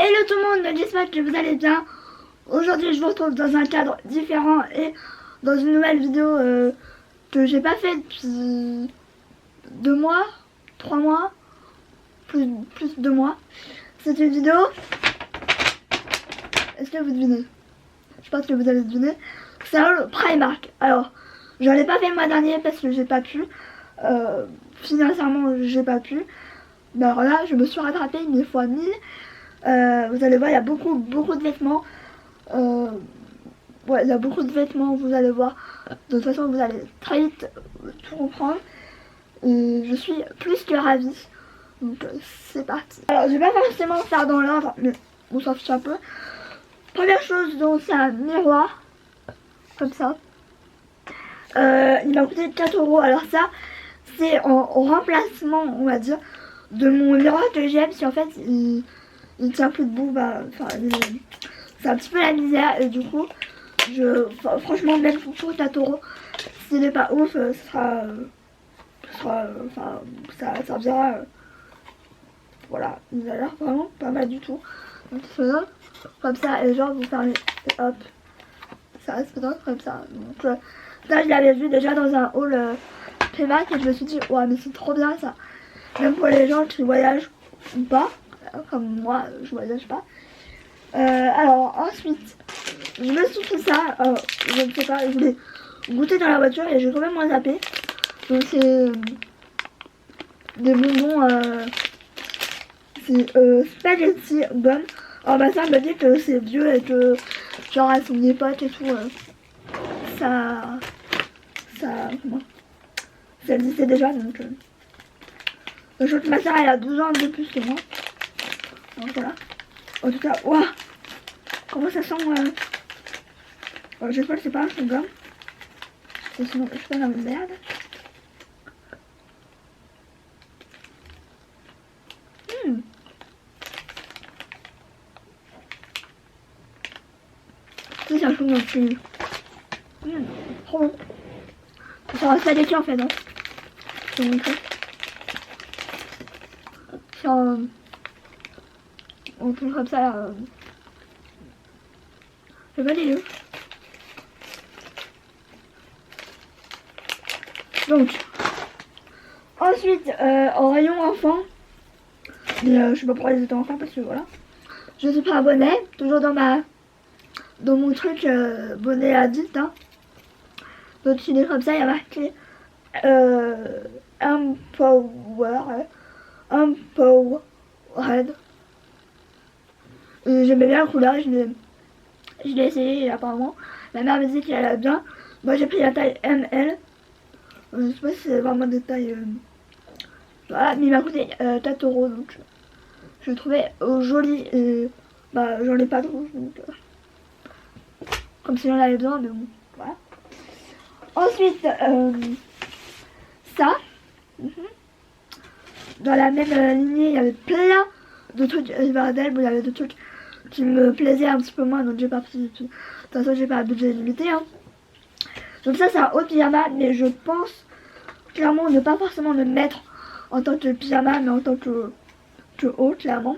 Hello tout le monde, j'espère que vous allez bien. Aujourd'hui je vous retrouve dans un cadre différent et dans une nouvelle vidéo que j'ai pas fait depuis 2 mois, 3 mois, plus de 2 mois. C'est une vidéo, est-ce que vous devinez? Je pense que vous allez deviner. C'est un Primark. Alors, j'en ai pas fait le mois dernier parce que j'ai pas pu. Financièrement j'ai pas pu. Mais alors là je me suis rattrapée 1000 fois 1000. Vous allez voir, il y a beaucoup de vêtements. Ouais, il y a beaucoup de vêtements, vous allez voir. De toute façon, vous allez très vite tout comprendre. Et je suis plus que ravie. Donc, c'est parti. Alors, je vais pas forcément faire dans l'ordre, mais on s'en fiche un peu. Première chose, donc, c'est un miroir. Comme ça. Il m'a coûté 4 €. Alors, ça, c'est en remplacement, on va dire, de mon miroir que j'aime. Si en fait, il tient plus debout, bah, c'est un petit peu la misère. Et du coup, franchement, même pour 4 €, s'il n'est pas ouf, ça servira. Voilà, il a l'air vraiment pas mal du tout. Donc, comme ça, et genre, vous fermez, et hop, ça reste dedans comme ça. Donc, ça, je l'avais vu déjà dans un haul Primark et je me suis dit, ouais, mais c'est trop bien ça. Même pour les gens qui voyagent ou pas, comme moi, je voyage pas. Alors, ensuite, je me suis fait ça, je ne sais pas, je voulais goûter dans la voiture et j'ai quand même moins zappé. Donc c'est des bonbons, c'est spaghetti gum. Alors ma soeur me dit que c'est vieux et que genre à son époque et tout, comment, ça existait déjà. Donc je crois que ma soeur elle a 12 ans de plus que moi. Donc voilà. En tout cas, waouh, comment ça sent, j'espère que c'est pas un chewing-gum. Sinon je fais la merde. C'est un chewing-gum plus. Trop bon. Ça reste spaghetti en fait, non? Je vais vous montrer. C'est on trouve comme ça là. C'est pas dégueu. Donc, ensuite, en rayon enfant, mais je sais pas pourquoi ils étaient enfants parce que voilà. Je suis pris un bonnet, toujours dans mon truc bonnet adulte. Hein. Donc il est comme ça, il y a marqué Empowered. J'aimais bien la couleur, je l'ai essayé apparemment. Ma mère me dit qu'elle a bien. Moi j'ai pris la taille ML. Je sais pas si c'est vraiment des tailles. Voilà, mais il m'a coûté 4 € donc je le trouvais joli et bah j'en ai pas trop donc comme si j'en avais besoin, mais bon, voilà. Ensuite, ça. Dans la même lignée, il y avait plein de trucs Riverdale, mais il y avait des trucs qui me plaisaient un petit peu moins, donc j'ai pas pris du tout. De toute façon, j'ai pas un budget limité. Hein. Donc ça, c'est un haut pyjama, mais je pense clairement ne pas forcément le mettre en tant que pyjama, mais en tant que haut, clairement.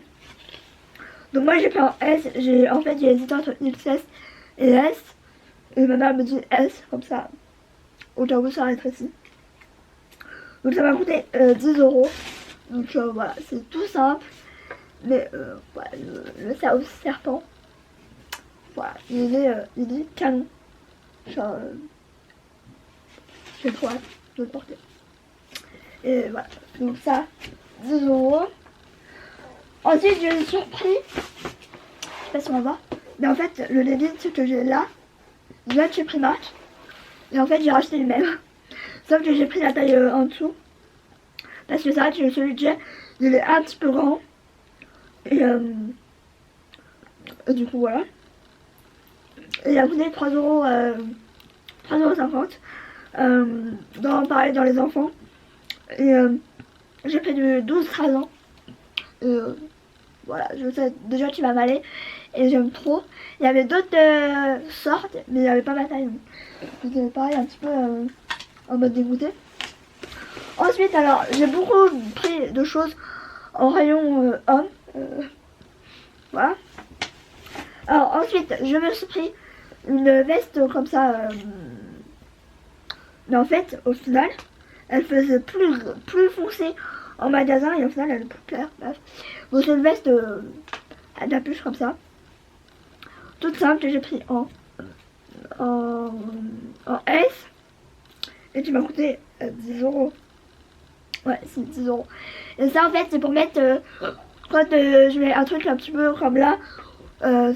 Donc moi, j'ai pris en S. En fait, j'ai hésité entre XS et S. Et ma mère me dit S, comme ça, au cas où ça rétrécit. Donc ça m'a coûté 10 €. Donc voilà, c'est tout simple. Mais voilà, le serpent, voilà, il est canon. Genre, j'ai trop hâte de le porter. Et voilà, donc ça, 10 €. Ensuite, j'ai une surprise. Je sais pas si on va voir. Mais en fait, le legging que j'ai là, il vient de chez Primark. Et en fait, j'ai racheté le même. Sauf que j'ai pris la taille en dessous. Parce que c'est vrai que celui que j'ai, il est un petit peu grand. Et du coup, voilà. Et il a coûté 3 €, 3,50 €. Pareil, dans les enfants. Et j'ai pris du 12-13 ans. Et voilà, je sais déjà qu'il va m'aller. Et j'aime trop. Il y avait d'autres sortes, mais il n'y avait pas ma taille. C'était pareil, un petit peu en mode dégoûté. Ensuite, alors, j'ai beaucoup pris de choses en rayon homme. Voilà. Alors ensuite, je me suis pris une veste comme ça. Mais en fait, au final, elle faisait plus foncée en magasin et au final, elle est plus claire. Bref. Bon, c'est une veste à capuche comme ça. Toute simple que j'ai pris en S. Et qui m'a coûté 10 euros. Ouais, c'est 10 euros. Et ça, en fait, c'est pour mettre quand je mets un truc un petit peu comme là.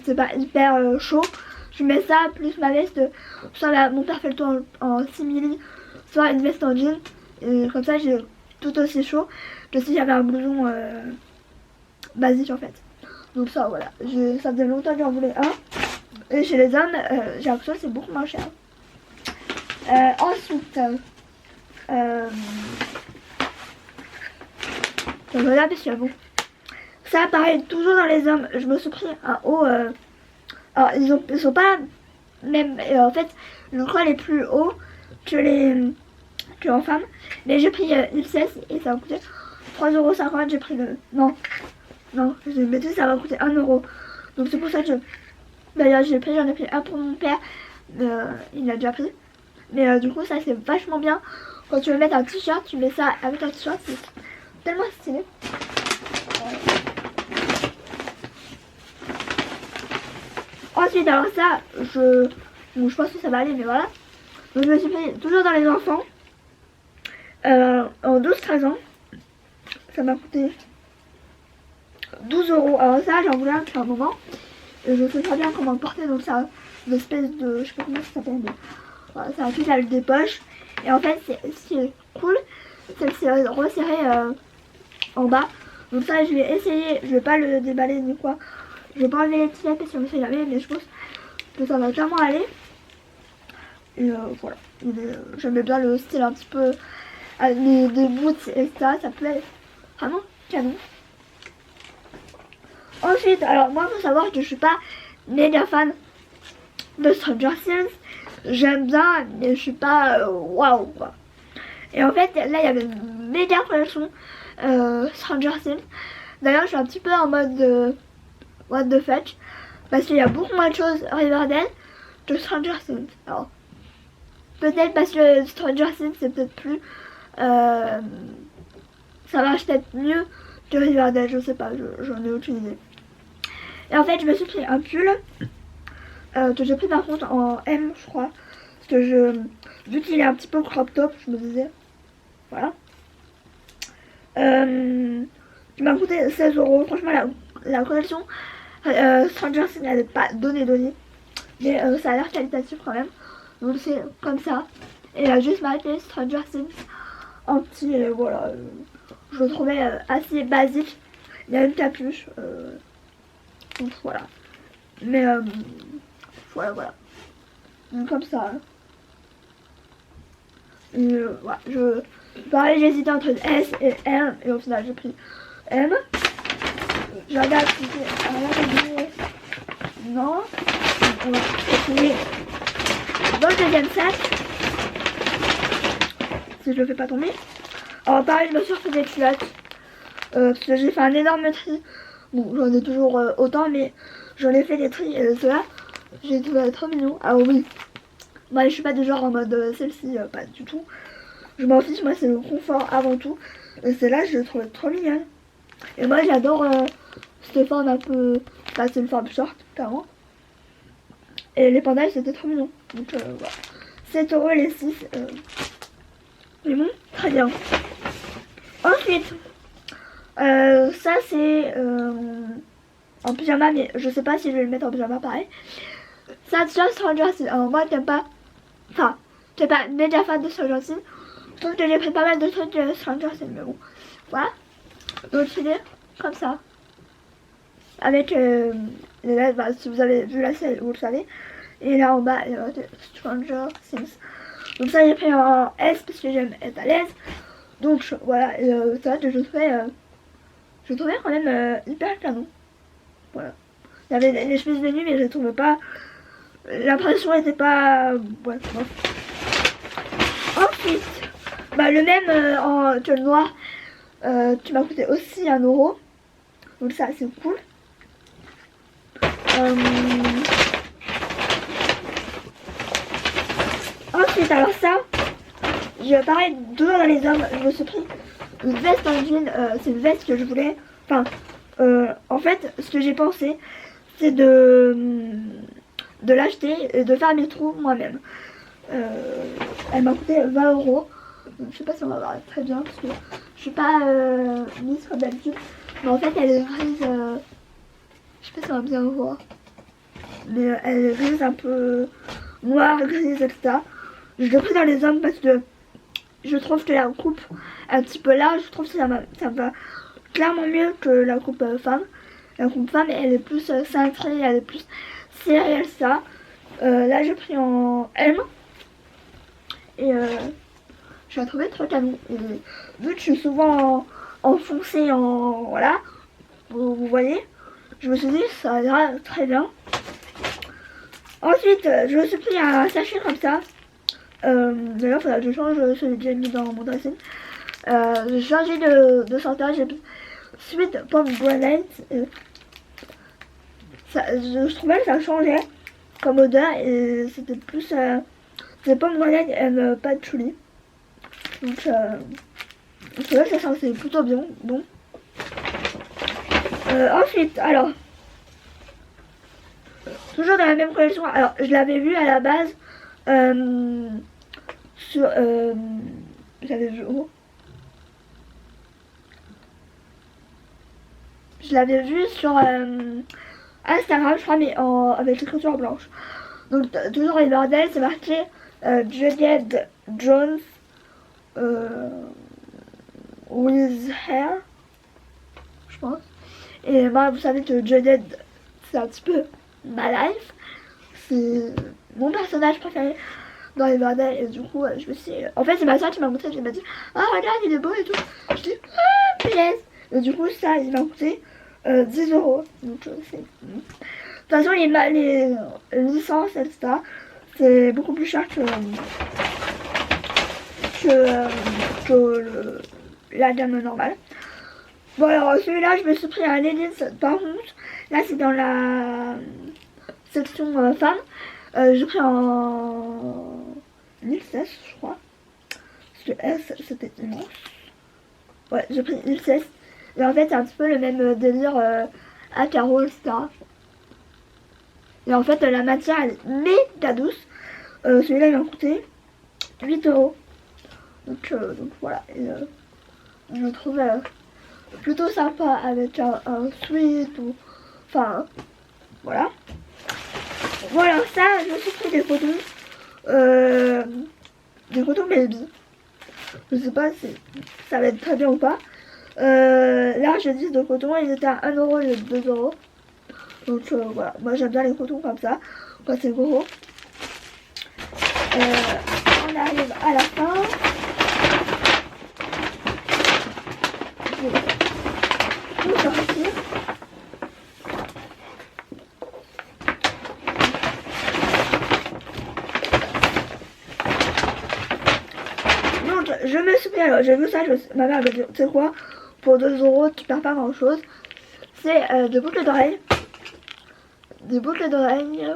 C'est pas hyper chaud. Je mets ça plus ma veste. Soit mon père fait le tour en simili, soit une veste en jean. Et comme ça, j'ai tout aussi chaud que si j'avais un blouson basique en fait. Donc ça, voilà. Ça faisait longtemps que j'en voulais un. Et chez les hommes, j'ai l'impression que c'est beaucoup moins cher. Ensuite, je regarde parce qu'il y a bon. Ça, pareil, toujours dans les hommes, je me suis pris un haut. Alors, ils sont pas même. En fait, le col est plus haut que en femme. Mais j'ai pris XS et ça m'a coûté 3,50 €. J'ai pris le. Non, je me dit ça m'a coûté 1 euro. Donc c'est pour ça que d'ailleurs j'en ai pris un pour mon père. Il l'a déjà pris. Mais du coup, ça c'est vachement bien. Quand tu veux mettre un t-shirt, tu mets ça avec un t-shirt, c'est tellement stylé. Ensuite, alors ça, je pense que ça va aller, mais voilà. Donc je me suis pris toujours dans les enfants. En 12-13 ans. Ça m'a coûté 12 euros. Alors ça, j'en voulais un depuis un moment. Et je sais très bien comment le porter. Donc ça, une espèce de... Je sais pas comment ça s'appelle. Mais voilà, c'est un truc avec des poches. Et en fait, ce qui est cool, c'est que c'est resserré en bas. Donc ça, je vais essayer. Je vais pas le déballer ni quoi. Je vais pas enlever l'étiquette parce que je me suis jamais, mais je pense que ça va clairement aller. Et voilà. J'aimais bien le style un petit peu avec des boots et ça plaît vraiment canon. Ensuite, alors moi, faut savoir que je suis pas méga fan de Stranger Things. J'aime bien, mais je suis pas waouh quoi. Et en fait, là, il y avait une méga collection Stranger Things. D'ailleurs, je suis un petit peu en mode what the fuck, parce qu'il y a beaucoup moins de choses Riverdale que Stranger Things. Alors, peut-être parce que Stranger Things c'est peut-être plus ça marche peut-être mieux que Riverdale, je sais pas, j'en ai aucune idée. Et en fait, je me suis pris un pull que j'ai pris par contre en M, je crois, parce que vu qu'il est un petit peu crop top, je me disais, voilà. Qui m'a coûté 16 euros. Franchement, la collection Stranger Things, elle n'est pas donnée, mais ça a l'air qualitatif quand même. Donc c'est comme ça. Et il a juste marqué Stranger Things en petit, et voilà. Je le trouvais assez basique. Il y a une capuche. Donc voilà. Mais voilà. Donc, comme ça. Et, voilà. Pareil, j'hésitais entre S et M. Et au final, j'ai pris M. Je regarde si c'est non. On va essayer dans le deuxième sac. Si je le fais pas tomber. Alors pareil, je me suis refait des culottes. Parce que j'ai fait un énorme tri. Bon, j'en ai toujours autant, mais j'en ai fait des tri. Et ceux-là, j'ai trouvé trop mignon. Ah oui. Moi, je suis pas du genre en mode celle-ci, pas du tout. Je m'en fiche, moi c'est le confort avant tout. Et celle-là, je le trouve trop mignonne. Et moi, j'adore cette forme un peu... Bah, c'est une forme short, clairement. Et les pandas, c'était trop mignon. Donc voilà. 7 euros les 6. Mais bon, très bien. Ensuite, ça c'est en pyjama, mais je sais pas si je vais le mettre en pyjama pareil. Ça, Stranger Things. Alors moi, j'aime pas... Enfin, t'es pas méga fan de Stranger Things. Je trouve que j'ai pris pas mal de trucs de Stranger Things, mais bon. Voilà. Donc il est comme ça. Avec les lettres, bah, si vous avez vu la série, vous le savez. Et là en bas, il y a Stranger Things. Donc ça, j'ai pris en S parce que j'aime être à l'aise. Donc voilà, c'est vrai que je trouvais quand même hyper canon. Voilà. Il y avait les chemises de nuit, mais je les trouvais pas. L'impression était pas. Ouais, bon. Ensuite, bah, le même en que le noir qui m'a coûté aussi 1 euro. Donc ça, c'est cool. Ensuite, alors ça, pareil, toujours dans les hommes, je me suis pris une veste en jean, c'est une veste que je voulais, enfin, en fait, ce que j'ai pensé, c'est de l'acheter et de faire mes trous moi-même. Elle m'a coûté 20 €. Je sais pas si on va voir très bien parce que je suis pas mise comme d'habitude. Mais en fait elle est grise, je sais pas si on va bien voir. Mais elle est grise un peu noire, grise, etc. Je l'ai pris dans les hommes parce que je trouve que la coupe un petit peu large, je trouve que ça me va clairement mieux que la coupe femme. La coupe femme elle est plus cintrée, elle est plus serrée, ça. Là j'ai pris en M. Et je la trouvais très canon. Et vu que je suis souvent enfoncée en... Voilà, vous voyez, je me suis dit ça ira très bien. Ensuite, je me suis pris un sachet comme ça. D'ailleurs, il faudra que je change celui que j'ai mis dans mon dressing. J'ai changé de senteur, j'ai pris Sweet Pomegranate. Je trouvais que ça changeait comme odeur et c'était plus... les pomegranate et patchouli. Donc c'est vrai que ça sent plutôt bien. Bon. Ensuite, alors, toujours dans la même collection. Alors, je l'avais vu à la base sur... j'avais vu où? Je l'avais vu sur Instagram, je crois, mais avec l'écriture blanche. Donc, toujours les bordels, c'est marqué Juliette Jones with hair, je pense. Et moi, vous savez que Juliette, c'est un petit peu ma life. C'est mon personnage préféré dans les bordels. Et du coup, je me suis... En fait, c'est ma soeur qui m'a montré, qui m'a dit « Ah, regarde, il est beau et tout ». Je dis « Ah, punaise !» Et du coup, ça, il m'a coûté 10 €. Donc, c'est... De toute façon, les licences, etc., c'est beaucoup plus cher que la gamme normale. Bon, alors celui-là, je me suis pris un Ladies. Par contre, là, c'est dans la section femme. J'ai pris en 1016, je crois. Parce que S, c'était immense. Ouais, j'ai pris 1016. Et en fait, c'est un petit peu le même délire à carreaux, etc. Et en fait, la matière, elle est méga douce. Celui-là, il m'a coûté 8 €. Donc voilà. Et, je le trouve plutôt sympa avec un sweat ou... Enfin, voilà. Voilà, ça, je me suis pris des cotons. Des cotons baby. Je sais pas si ça va être très bien ou pas. Là, je dis de coton, ils étaient à 1 € et 2 €. Donc voilà, moi j'aime bien les cotons comme ça, quand c'est gros. On arrive à la fin. Je vais tout sortir. Donc je me suis pris, alors j'ai vu ça, ma mère m'a dit, tu sais quoi, pour 2 € tu perds pas grand chose. C'est des boucles d'oreilles. Des boucles d'oreilles.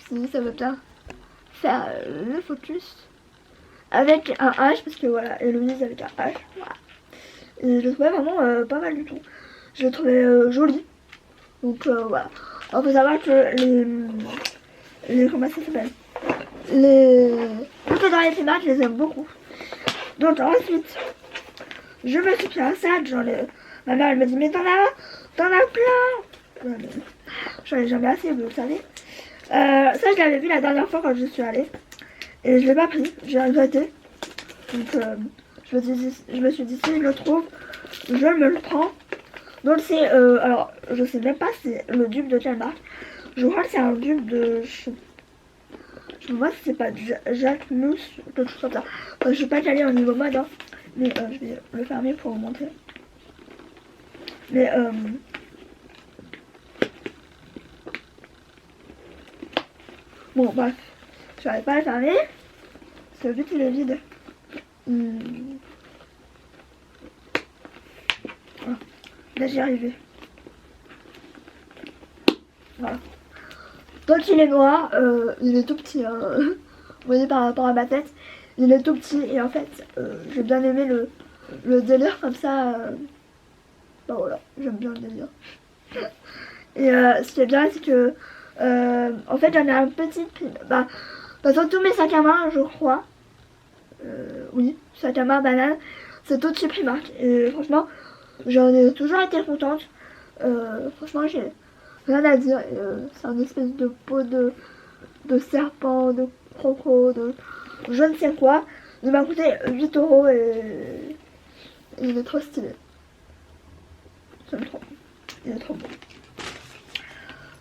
Si ça veut bien faire le focus. Avec un H, parce que voilà, Héloïse avec un H. Voilà. Et je le trouvais vraiment pas mal du tout. Je le trouvais joli. Donc voilà. Alors faut savoir que les comment ça s'appelle, les boucles d'oreilles primaires, je les aime beaucoup. Donc ensuite, je me suis pris un sac, ma mère elle me dit mais t'en as plein. J'en ai jamais assez, vous le savez. Ça je l'avais vu la dernière fois quand je suis allée. Et je l'ai pas pris, j'ai regretté. Donc je me suis dit si je le trouve, je me le prends. Donc c'est, alors je sais même pas si c'est le dupe de quelle marque. Je crois que c'est un dupe de... Je vois si c'est pas Jacques Mousse, quelque chose comme ça. Je suis pas calée au niveau mode, hein, mais je vais le fermer pour vous montrer. Mais bon bref, je n'arrive pas à le fermer. Parce que vu qu'il est vide. Là j'y arrivé. Voilà. Donc il est noir, il est tout petit, hein. Vous voyez par rapport à ma tête, il est tout petit et en fait j'ai bien aimé le délire comme ça. Bah voilà, j'aime bien le délire. Et ce qui est bien c'est que en fait j'en ai un petit, bah dans tous mes sacs à main je crois, oui, sac à main banane, c'est tout de chez Primark et franchement j'en ai toujours été contente. Franchement j'ai rien à dire, c'est un espèce de peau de serpent, de croco, de je ne sais quoi. Il m'a coûté 8 euros et il est trop stylé. J'aime trop. Il est trop beau.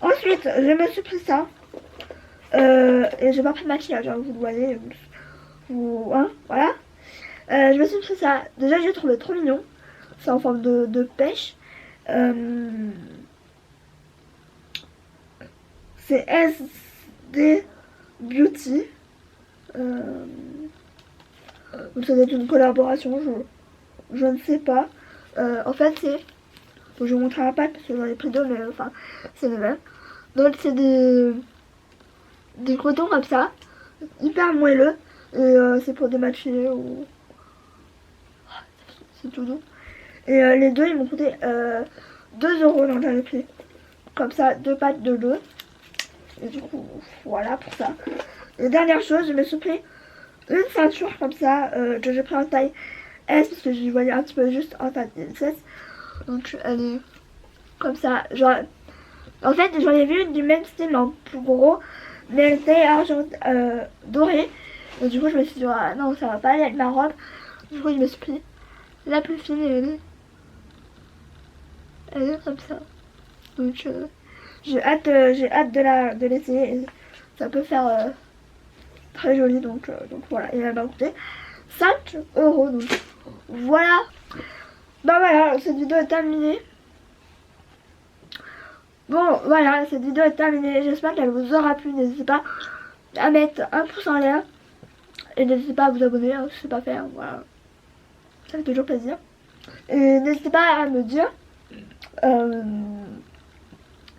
Ensuite, je me suis pris ça. Et j'ai pas pris de maquillage, hein, vous le voyez. Hein, voilà. Je me suis pris ça. Déjà, j'ai trouvé trop mignon. C'est en forme de pêche. C'est SD Beauty. Donc ça doit être une collaboration, je ne sais pas. En fait c'est... Bon, je vous montrerai pas parce que j'en ai pris deux, mais enfin c'est le même. Donc c'est des cotons comme ça, hyper moelleux. Et c'est pour démaquiller ou... C'est tout doux. Et les deux ils m'ont coûté 2 euros dans le prix. Comme ça, 2 pattes de l'eau. Et du coup, voilà pour ça. Et dernière chose, je me suis pris une ceinture comme ça, que j'ai pris en taille S parce que j'y voyais un petit peu juste en taille S. Donc elle est comme ça. Genre, en fait, j'en ai vu une du même style mais en plus gros, mais elle était argent dorée. Et du coup, je me suis dit, ah, non, ça va pas aller avec ma robe. Du coup, je me suis pris la plus fine et elle est comme ça. Donc, j'ai hâte de l'essayer. Et ça peut faire très joli. Donc voilà. Et elle m'a coûté 5 euros. Donc voilà. Bah voilà, cette vidéo est terminée. Bon, voilà, cette vidéo est terminée. J'espère qu'elle vous aura plu. N'hésitez pas à mettre un pouce en l'air. Et n'hésitez pas à vous abonner, hein, si c'est pas fait. Hein, voilà. Ça fait toujours plaisir. Et n'hésitez pas à me dire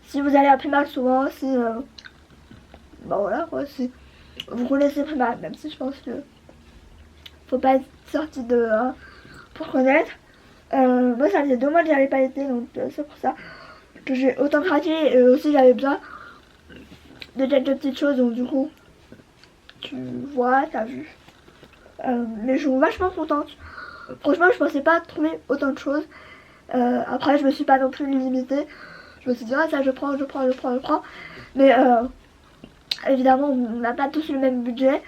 si vous allez à Primark souvent, si... bah voilà, quoi, si vous connaissez Primark, même si je pense que faut pas être sorti de... pour connaître. Moi, ça faisait 2 mois que j'avais pas été, donc c'est pour ça que j'ai autant craqué. Et aussi, j'avais besoin de quelques petites choses, donc du coup, tu vois, t'as vu. Mais je suis vachement contente. Franchement, je pensais pas trouver autant de choses. Après, je me suis pas non plus limitée. Je me suis dit, ah, ça, je prends. Mais évidemment, on n'a pas tous le même budget.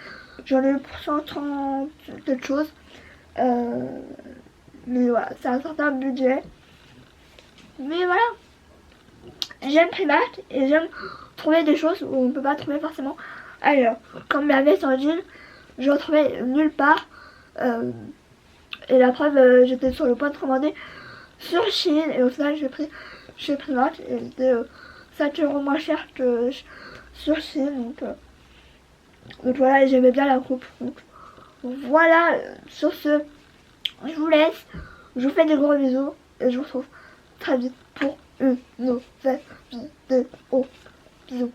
J'en ai eu pour 130 quelque chose. Mais voilà, c'est un certain budget. Mais voilà. J'aime Primark et j'aime trouver des choses où on ne peut pas trouver forcément ailleurs. Comme ma veste en jean, je ne retrouvais nulle part. Et la preuve, j'étais sur le point de commander sur Shein et au final j'ai pris chez Primark et c'était 5 euros moins cher que sur Shein. Donc voilà, et j'aimais bien la coupe. Donc voilà, sur ce, je vous laisse. Je vous fais des gros bisous et je vous retrouve très vite pour une nouvelle vidéo. Bisous.